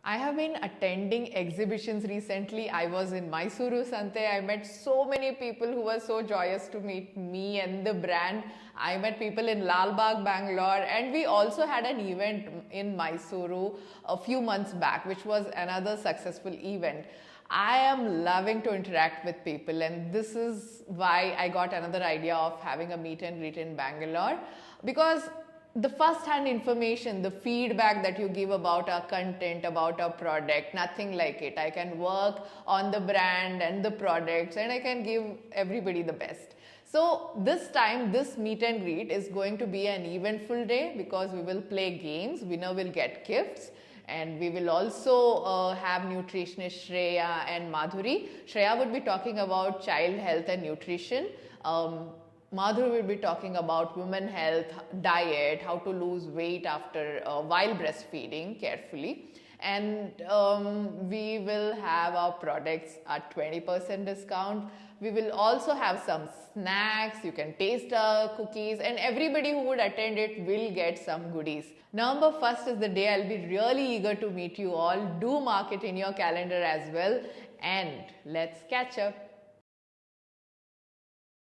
I have been attending exhibitions recently. I was in Mysuru Sante. I met so many people who were so joyous to meet me and the brand. I met people in Lal Bagh, Bangalore, and we also had an event in Mysuru a few months back, which was another successful event. I am loving to interact with people, and this is why I got another idea of having a meet and greet in Bangalore, because the first-hand information, the feedback that you give about our content, about our product, nothing like it. I can work on the brand and the products, and I can give everybody the best. So this time, this meet and greet is going to be an eventful day, because we will play games, winner will get gifts, and we will also have nutritionist Shreya and Madhuri. Shreya would be talking about child health and nutrition. Madhuri will be talking about women health, diet, how to lose weight after while breastfeeding carefully. And we will have our products at 20% discount. We will also have some snacks. You can taste our cookies, and everybody who would attend it will get some goodies. November 1st is the day. I'll be really eager to meet you all. Do mark it in your calendar as well, and let's catch up.